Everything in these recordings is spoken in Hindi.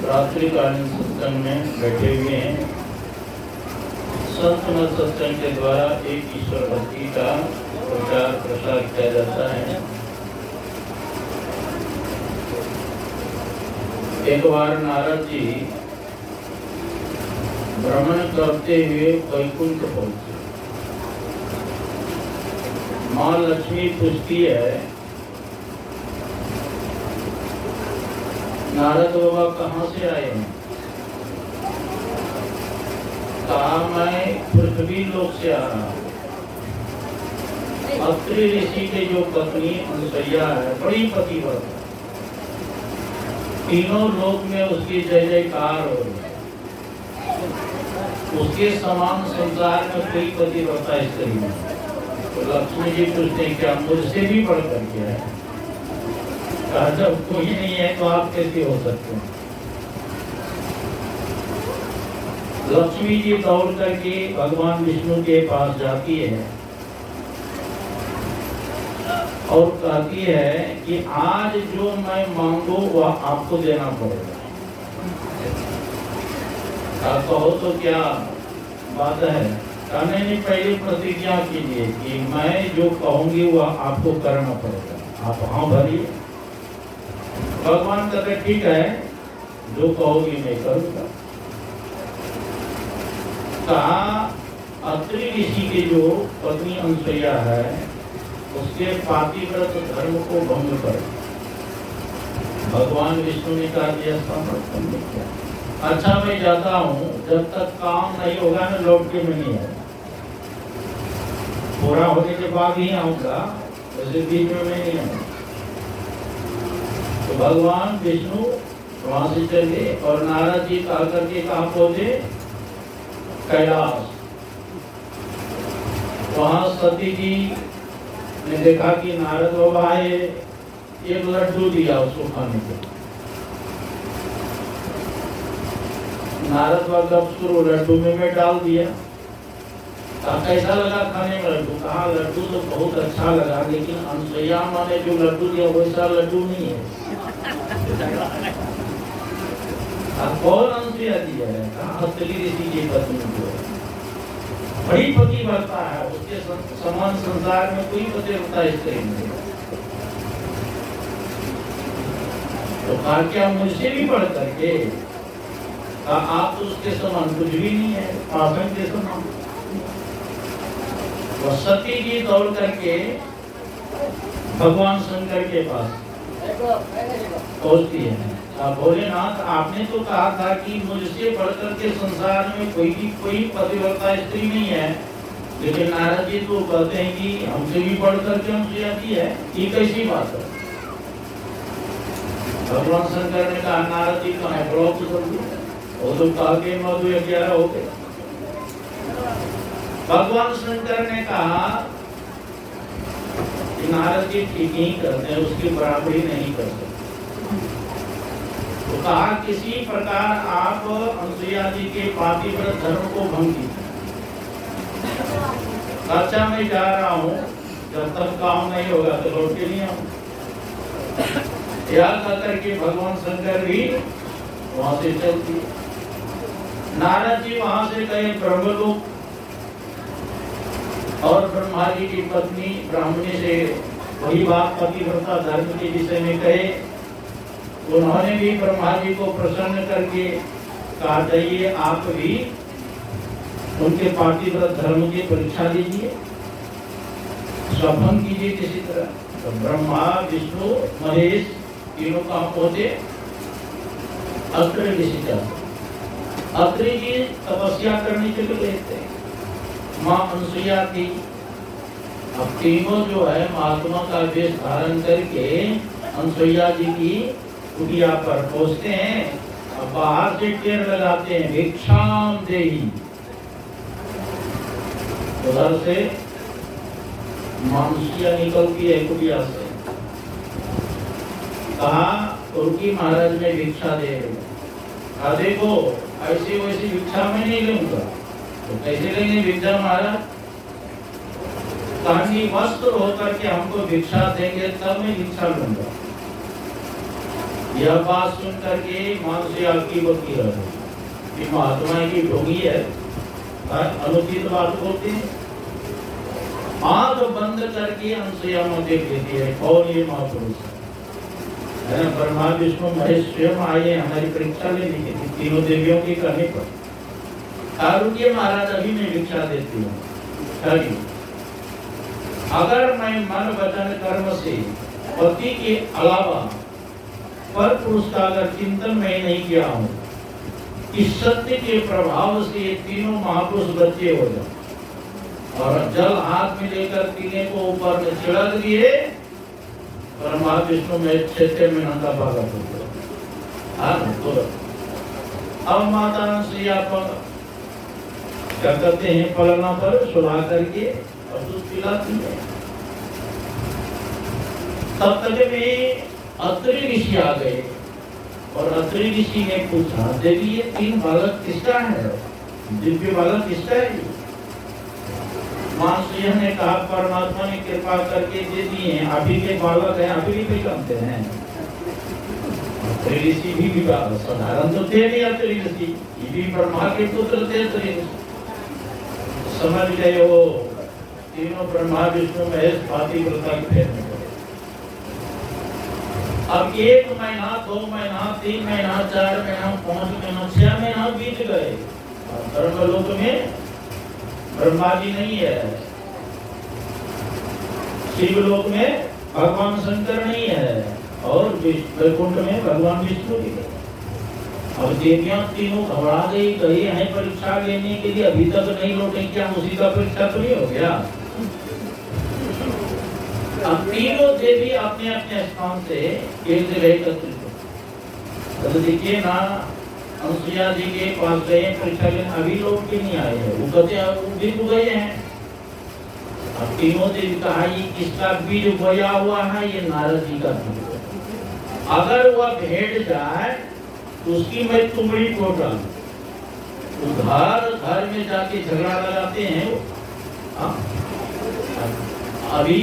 रात्रिकालीन सत्संग में बैठे हुए हैं। संत मत सत्संग के द्वारा एक ईश्वर भक्ति का प्रचार प्रसार किया जाता है। एक बार नारद जी भ्रमण करते हुए वैकुंठ पहुंचे। माँ लक्ष्मी पूछती है, नारद बाबा कहाँ से आए हैं? कहा, मैं पृथ्वी लोक से आ रहा हूँ। अत्रि ऋषि के जो पत्नी अनुसैया है, बड़ी पतिव्रता, तीनों लोक में उसकी जय जयकार हो रही है। उसके समान संसार में कोई पतिव्रता स्त्री नहीं। तो लक्ष्मी जी पूछते हैं, क्या मुझसे भी बढ़कर के है? जब कोई नहीं है तो आप कैसे हो सकते हैं? लक्ष्मी जी दौड़ करके भगवान विष्णु के पास जाती है और कहती है कि आज जो मैं मांगू वह आपको देना पड़ेगा। आप कहो तो क्या बात है? कहने ने पहले प्रतिज्ञा कीजिए कि मैं जो कहूंगी वह आपको करना पड़ेगा। आप हाँ भरिए। भगवान कहते ठीक है, जो कहोगी मैं करूंगा। कहा, अत्रि ऋषि की जो पत्नी अनुसैया है उसके पातिव्रत धर्म को भंग कर भगवान विष्णु ने कहा दिया समर्थन नहीं किया। अच्छा मैं जाता हूँ, जब तक काम नहीं होगा मैं लौट के में नहीं आऊंगा। पूरा होने के बाद ही आऊंगा, वैसे बीच में मैं नहीं आऊंगा। तो भगवान विष्णु वहां से चले और नारद जी कहा करके कहाँ पहुंचे? कैलाश। वहां सती जी ने देखा कि नारद बाबा आए, एक लड्डू दिया उसको खाने को। नारद बाबा कब शुरू लड्डू में डाल दिया। कैसा लगा खाने में लड्डू? कहा लड्डू तो बहुत अच्छा लगा, लेकिन अनुसैया माँ ने जो लड्डू दिया वैसा लड्डू नहीं है। कौन अनुसैया दिया है? अत्रि ऋषि की पत्नी को। बड़ी पतिव्रता है, उसके समान संसार में कोई पतिव्रता स्त्री नहीं। तो कहा क्या मुझसे भी बढ़ करके? आप तो उसके समान कुछ भी नहीं है, पाषण के समान। और सती जी दौड़ करके भगवान शंकर के पास पहुंचती है। भोलेनाथ, आपने तो कहा था कि मुझसे बढ़कर के संसार में कोई पतिव्रता स्त्री नहीं है, लेकिन नारद जी तो कहते हैं कि हमसे भी बढ़कर के हमसे आती है। ये कैसी बात है? भगवान शंकर ने कहा, नारद जी कहाँ है? बढ़ो तो जल्दी। वो तो कहा के 9-11 हो गए। भगवान शंकर ने कहा कि नारद जी ठीक ही करते हैं, उसकी बराबरी नहीं कर सकते। तो कहा किसी प्रकार आप अनुसैया जी के पातिव्रत धर्म को भंग कीजिए। अच्छा मैं जा रहा हूँ, जब तक काम नहीं होगा तो लौट के नहीं आऊंगा। याद कर के भगवान शंकर भी वहां से चलती। नारद जी वहां से गए ब्रह्मलोक और ब्रह्मा जी की पत्नी ब्राह्मणी से वही बात पतिव्रता धर्म के विषय में कहे। उन्होंने भी ब्रह्मा जी को प्रसन्न करके कहा, जाइए आप भी उनके पातिव्रत धर्म की परीक्षा लीजिए, सफल कीजिए किसी तरह। तो ब्रह्मा विष्णु महेश तीनों कहाँ पहुंचे? अत्रि ऋषि। अत्रि जी तपस्या करने के लिए गए थे। माँ अनसुईया थी। अब तीनों जो है महात्मा का वेश धारण करके अनसुईया जी की कुटिया पर पहुंचते हैं। अब बाहर से टेर लगाते हैं, भिक्षाम देही। उधर से मानुषिया निकलती है कुटिया से, कहा उनकी महाराज में भिक्षा दे। कहा देखो ऐसी वैसी भिक्षा में नहीं लूंगा। तो कैसे लेंगे भिक्षा महाराज? कहानी वस्त्र होकर के हमको भिक्षा देंगे तब मैं भिक्षा लूंगा। यह बात सुन करके मानुषिया की बकी रह गई। महात्मा की ढोंगी है, अनुचित बात बोलती है। आंख बंद करके अनसुईया में देख लेती है कौन ये महापुरुष है। ब्रह्मा विष्णु महेश स्वयं आए हमारी परीक्षा लेने के लिए, तीनों देवियों की कहने पर। कारुण्य महाराज अभी मैं भिक्षा देती हूँ। अगर मैं मन वचन कर्म से पति के अलावा पर पुरुष का अगर चिंतन मैं नहीं किया हूँ, इस सत्य के प्रभाव से ये तीनों महापुरुष बच्चे हो जाए और जल हाथ में लेकर तीनों को ऊपर में छिड़क दिए, ब्रह्मा विष्णु में क्षेत्र में नंदा भागा हो गया। अब माता अनसुईया पर क्या करते हैं, पलना पर सुला करके और दूध पिलाती है। तब तक में अत्रि ऋषि आ गए और अत्रि ऋषि ने पूछा, देवी ये तीन बालक किसका है? दिव्य बालक किसका है? मानसिया ने कहा परमात्मा ने कृपा करके दे दिए हैं, अभी के बालक हैं, अभी भी पहचानते हैं। अत्रि ऋषि भी साधारण तो थे नहीं, अत्रि ऋषि ये भी ब्रह्मा के पुत्र थे। अत्रि समझ गए वो तीनों ब्रह्मा विष्णु महेश पातिव्रता के फेर में। अब 1 महीना 2 महीना 3 महीना 4 महीना 5 महीना 6 महीना बीत गए। ब्रह्मलोक में ब्रह्मा जी नहीं है, शिवलोक में भगवान शंकर नहीं है और वैकुंठ में भगवान विष्णु जी है। अब देवियां तीनों घबरा गई, कही है परीक्षा लेने के लिए अभी तक नहीं लौटे, क्या उसी का परीक्षा तो नहीं हो गया? अब तीनों देवी अपने अपने स्थान से एक जगह एकत्रित हो। देखिए ना, अनसुईया जी के पास गए परीक्षा लेने, अभी लौट के नहीं आए हैं, वो कहते बीज गए हैं। अब तीनों देवी कहा ये किसका बीज बोया हुआ है? ये नारद जी का बीज। अगर वह भेंट जाए तो उसकी मैं तुमड़ी को डाल। तो घर में जाके झगड़ा लगाते हैं। अभी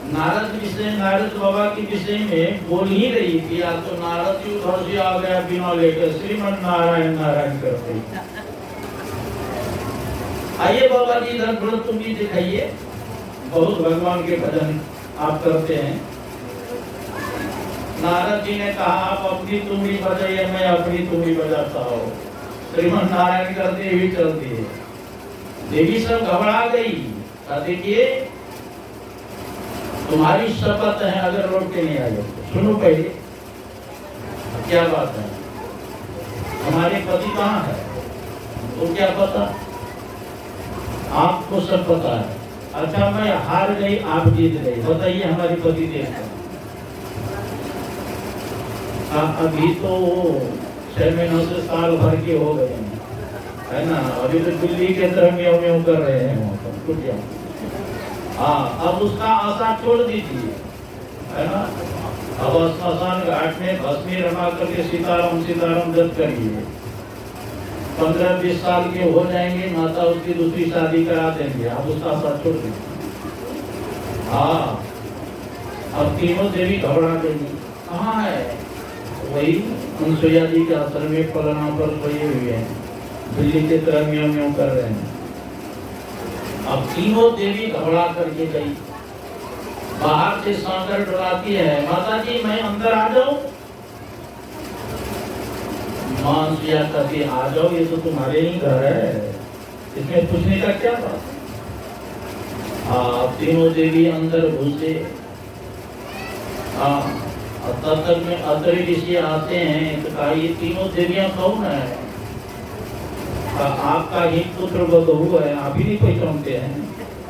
नारद बाबा के विषय में बोल ही रही थी, आज तो नारद जी उधर से आ गया बिना लेकर श्रीमन नारायण नारायण करते। आइए बाबा जी इधर थोड़ा तुम भी दिखाइए, बहुत भगवान के भजन आप करते हैं। नारद जी ने कहा आप अपनी तुमड़ी बजाइए, मैं अपनी तुमड़ी बजाता हूँ। श्रीमन नारायण करते हुए चलती है। देवी सब घबरा गई। देखिए तुम्हारी शपथ है, अगर लौट के नहीं आए तो सुनो पहले क्या बात है। हमारे पति कहाँ है? तो क्या पता? आपको सब पता है। अच्छा मैं हार गई, आप जीत गए, बताइए हमारे पति देव का। अभी तो 6 महीनों से साल भर के हो गए हैं, है ना? अभी तो दिल्ली के तरह म्याऊं म्याऊं कर रहे हैं वहाँ पर कुटिया। हाँ, अब उसका आशा छोड़ दीजिए, है ना? अब स्मशान घाट में भस्मी रमा करके सीताराम सीताराम जप करिए। 15-20 साल के हो जाएंगे, माता उसकी दूसरी शादी करा देंगे। आप उसका आशा छोड़ दीजिए। हाँ, अब तीनों देवी घबरा गई। कहाँ है? वही अनसुईया जी के आश्रम में पलना पर सोए हुए हैं, बिल्ली के तरह म्याऊं म्याऊं कर रहे हैं। अब तीनों देवी घबरा करके गई। बाहर से सांकर डराती है, माता जी मैं अंदर आ जाऊं? अनसुईया कहती आ जाओ, ये तो तुम्हारे ही घर है, इसमें पूछने का क्या बात? हाँ, तीनों देवी अंदर घुसे। हाँ, तब तक में अत्रि ऋषि आते हैं तो कहा ये तीनों देवियां कौन है? आपका ही पुत्र बहू है, आप ही नहीं पहचानते हैं।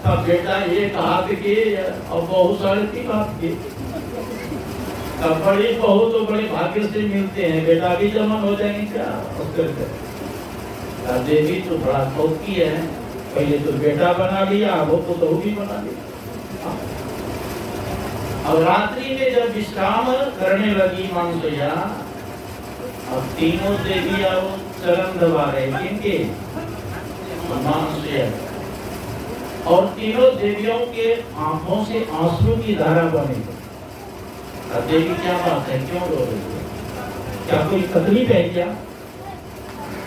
अब बेटा एक हाथ के और बहू 3.5 हाथ के। अब बड़ी बहू तो बड़े भाग्य से मिलते हैं, बेटा भी जमन हो जाएंगे क्या। देवी तो बड़ा शौकी है, पहले तो बेटा बना लिया, अब तो बहू भी बना लिया। अब रात्रि में जब विश्राम करने लगी मानसोया, अब तीनों देवी अब चरण दबा रहे किनके, मानसोया। और तीनों देवियों के आंखों से आंसू की धारा बनी। अब देवी क्या बात है, क्यों रो रही है, क्या कोई तकलीफ है क्या,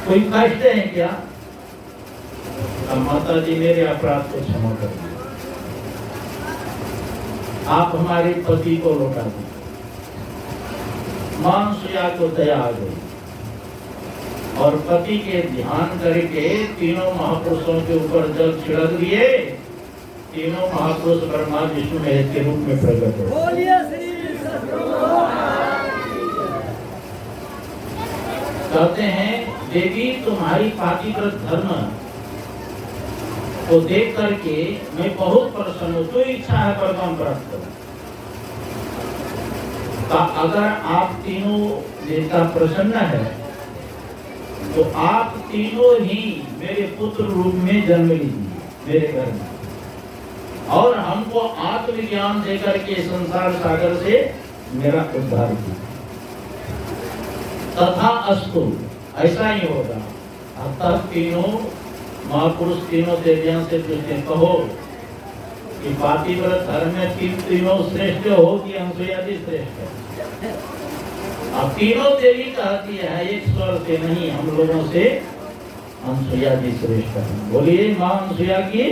कोई कष्ट है क्या। अब माता जी मेरे अपराध को क्षमा कर दीजिए, आप हमारे पति को लौटा दीजिए। मानसोया को दया आ गई और पति के ध्यान करके तीनों महापुरुषों के ऊपर जल छिड़क दिए। तीनों महापुरुष ब्रह्मा विष्णु महेश के रूप में प्रकट हुए। कहते हैं देवी तुम्हारी पातिव्रत धर्म को देख करके मैं बहुत प्रसन्न हूँ, तो इच्छा है वरदान प्राप्त करूं। अगर आप तीनों देवता प्रसन्न है तो आप तीनों ही मेरे पुत्र रूप में जन्म लीजिए मेरे घर में, और हमको आत्मज्ञान देकर के संसार सागर से मेरा उद्धार कीजिए। तथा अस्तु, ऐसा ही होगा। अब तक तीनों महापुरुष तीनों देवियों से पूछते, कहो कि पातिव्रत धर्म में तीनों श्रेष्ठ हो कि अनसुईया जी श्रेष्ठ है। अब तीनों देवी कहती है एक स्वर से नहीं, हम लोगों से अनसुईया जी श्रेष्ठ है। बोलिए मां अनसुईया की।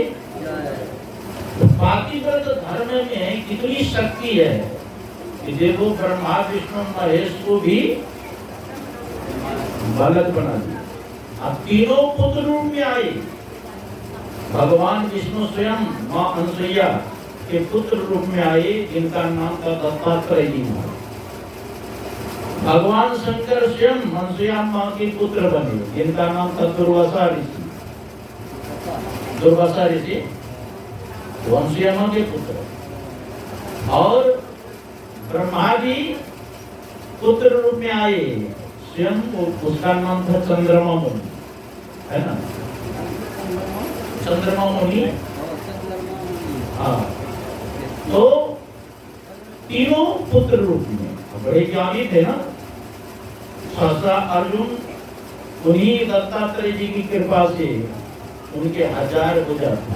तो पातिव्रत धर्म में कितनी शक्ति है कि देखो ब्रह्मा विष्णु महेश को भी बालक बना दिया। अब तीनों पुत्र रूप में आए। भगवान विष्णु स्वयं मां अनसुईया के पुत्र रूप में आए, जिनका नाम था दत्तात्रेय जी महाराज। भगवान शंकर स्वयं अनसुईया मां के पुत्र बने, जिनका नाम था दुर्वासा ऋषि। दुर्वासा ऋषि अनसुईया मां के पुत्र। और ब्रह्मा जी पुत्र रूप में आए, स्वयं उसका नाम था चंद्रमा मुनि, है ना, चंद्रमा मुनि। हाँ, तो तीनों पुत्र रूप में बड़े ज्ञानी थे ना। सहसा अर्जुन उन्हीं दत्तात्रेय जी की कृपा से उनके 1000 भुजा थे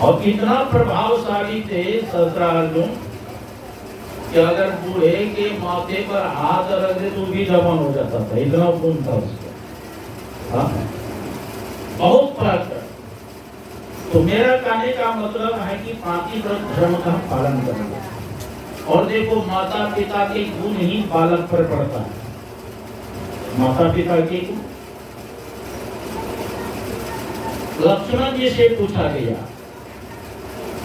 और इतना प्रभावशाली थे सहसा अर्जुन कि अगर बूढ़े के माथे पर हाथ रख दे तो भी जवान हो जाता था, इतना खून था उसका। हाँ, बहुत फर्क है। तो मेरा कहने का मतलब है कि पातिव्रत धर्म का पालन करना। और देखो माता पिता के गुण ही बालक पर पड़ता है। माता पिता के लक्ष्मण जी से पूछा गया,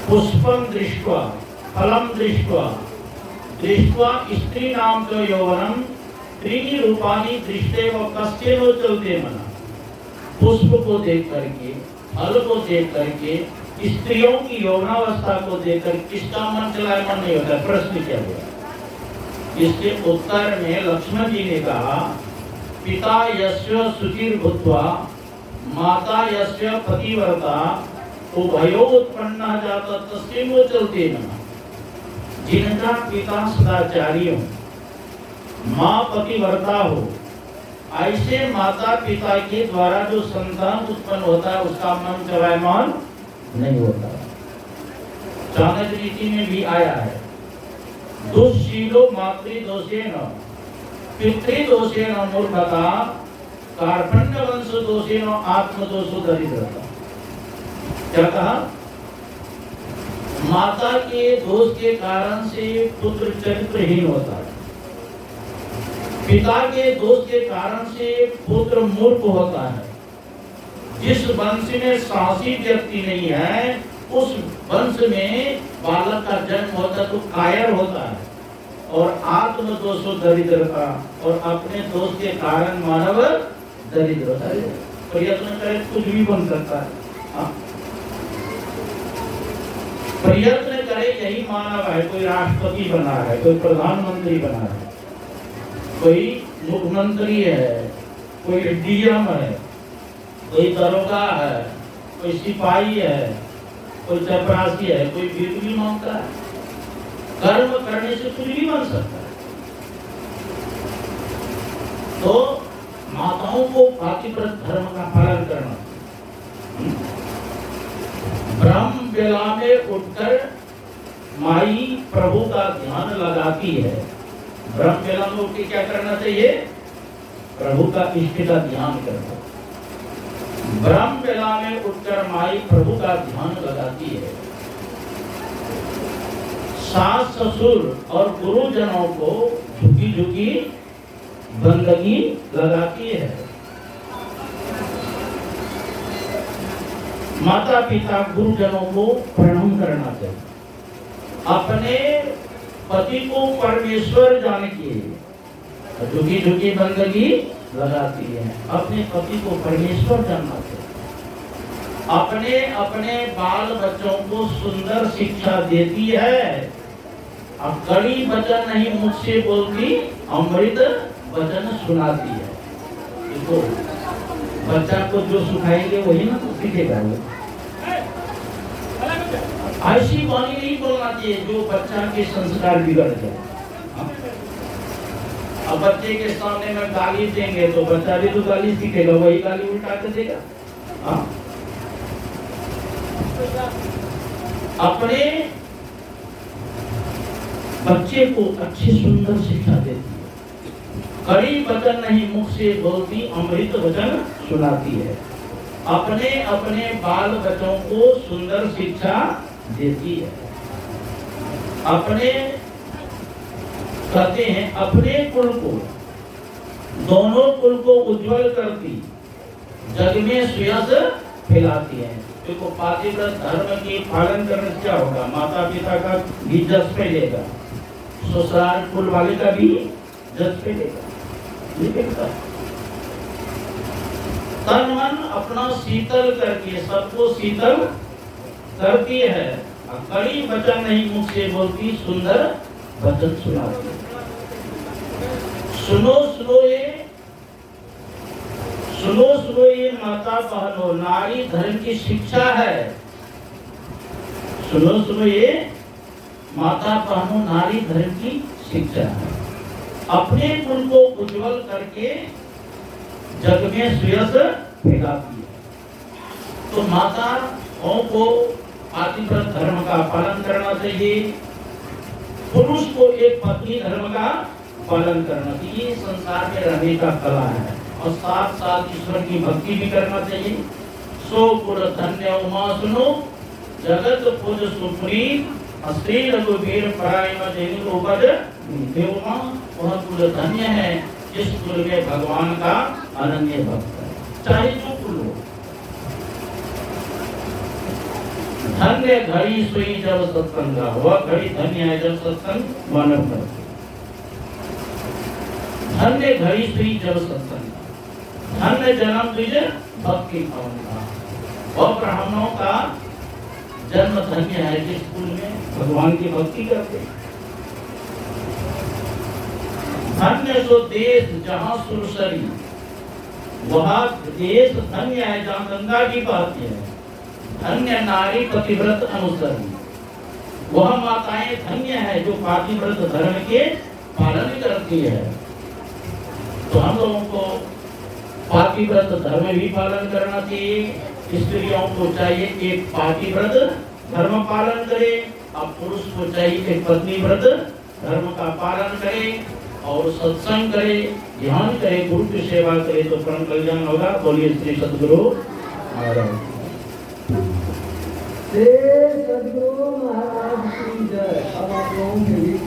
पुष्पम दृष्ट्वा फलम दृष्ट्वा दृष्ट्वा स्त्री नाम तो यौवनम त्रीनि रूपानी दृष्टे व कस्य नो चलते मना। पुष्प को देख करके, फल को देख करके, स्त्रियों की यौवनावस्था को देखकर किसका मन चलायमान नहीं होता। प्रश्न किया गया। इसके उत्तर में लक्ष्मण जी ने कहा, पिता यस्य सुचिर भूत्वा माता यस्य पतिव्रता उभयो उत्पन्ना जाता तस्मिन् चलते मना। जिनका पिता सदाचारी हो, माँ पतिव्रता हो, ऐसे माता पिता के द्वारा जो संतान उत्पन्न होता है उसका मन चलायमान नहीं होता। चाणक्य नीति में भी आया है, दुष्शीलो मातृदोषेण पितृदोषेण मूर्खता कार्पण्य वंश दोषेण आत्मदोषो दरिद्रता। क्या कहा? माता के दोष के कारण से पुत्र चरित्रहीन होता है, पिता के दोष के कारण से पुत्र मूर्ख होता है। जिस वंश में साहसी व्यक्ति नहीं है उस वंश में बालक का जन्म होता तो कायर होता है। और आत्मदोषो दरिद्रता, और अपने दोष के कारण मानव दरिद्र है। प्रयत्न करे कुछ भी बन सकता है। हाँ। प्रयत्न करे यही मानव है। कोई राष्ट्रपति बना है, कोई प्रधानमंत्री बना है, कोई मुख्यमंत्री है, कोई डीएम है, कोई दरोगा है, कोई सिपाही है, कोई चपरासी है, कोई बिजली मांगता है। कर्म करने से कुछ भी बन सकता है। तो माताओं को पातिव्रत धर्म का पालन करना। ब्रह्म बेला में उठकर माई प्रभु का ध्यान लगाती है। ब्रह्म बेला में उठ के क्या करना चाहिए? प्रभु का इष्ट का ध्यान करना। ब्रह्म बेला में उठकर माई प्रभु का ध्यान लगाती है। सास ससुर और गुरुजनों को झुकी झुकी बंदगी लगाती है। माता पिता गुरुजनों को प्रणाम करना चाहिए। अपने पति को परमेश्वर जान के झुकी झुकी बंदगी लगाती है। अपने पति को परमेश्वर जानना चाहिए। अपने अपने बाल बच्चों को सुंदर शिक्षा देती है। अब कड़ी वचन नहीं मुझसे बोलती, अमृत वचन सुनाती है। देखो बच्चा को जो सिखाएंगे वही ना सीखेगा। वो ऐसी वाणी नहीं बोलना चाहिए जो बच्चा के संस्कार बिगड़ जाए। अब बच्चे के सामने में गाली देंगे तो बच्चा भी तो गाली सीखेगा, वही गाली उल्टा कर देगा। अपने बच्चे को अच्छी सुंदर शिक्षा देती है। कड़ी वचन नहीं मुख से बोलती, अमृत वचन सुनाती है। अपने अपने बाल बच्चों को सुंदर शिक्षा देती है। अपने कहते हैं अपने कुल को, दोनों कुल को उज्जवल करती, जग में सुयश फैलाती है। देखो पातिव्रत धर्म के पालन करने से क्या होगा? माता पिता का भी जस फैलेगा, ससुराल कुल वाले का भी जस फैलेगा। तन मन अपना शीतल करके सबको शीतल करती है। कड़ी वचन नहीं मुख से बोलती, सुंदर वचन सुनाती है। सुनो सुनो ये माता बहनों, नारी धर्म की शिक्षा है। सुनो ये माता बहनों, नारी धर्म की शिक्षा है। अपने कुल को उज्जवल करके जग में सुयश फैलाती है। तो माताओं को पातिव्रत धर्म का पालन करना चाहिए। पुरुष को एक पत्नी धर्म का पालन करना चाहिए। संसार में रहने का कला है और साथ साथ ईश्वर की भक्ति भी करना चाहिए। सो कुल धन्य उमा सुनो, जगत पूज सुप्रीम, श्री रघुवीर परायण देवी उपज देवमा। वह कुल धन्य है जिस कुल में भगवान का अनन्य भक्त है, चाहे जो कुल हो। धन्य घड़ी सोई जब सत्संग, वह घड़ी धन्य है जब सत्संग मानव करते। धन्य घड़ी सोई जब सत्संग, धन्य जन्म तुझे भक्ति पावन का। और ब्राह्मणों का जन्म धन्य है जिस कुल में भगवान की भक्ति करते। धन्य सो देश जहाँ सुरसरी, वह देश धन्य है जहाँ गंगा जी बहती है। धन्य नारी पतिव्रत अनुसरी, वह माताएं धन्य है जो पातिव्रत धर्म के पालन करती है। तो हम लोगों को पातिव्रत धर्म भी पालन करना चाहिए। स्त्रियों को चाहिए एक पातिव्रत धर्म पालन करे, अब पुरुष को चाहिए एक पत्नीव्रत धर्म का पालन करे और सत्संग करे, ध्यान करे, गुरु की सेवा करे तो परम कल्याण होगा। बोलिए श्री सद्गुरु महाराज। सद्गुरु महाराज की जय। अब आप लोगों के लिए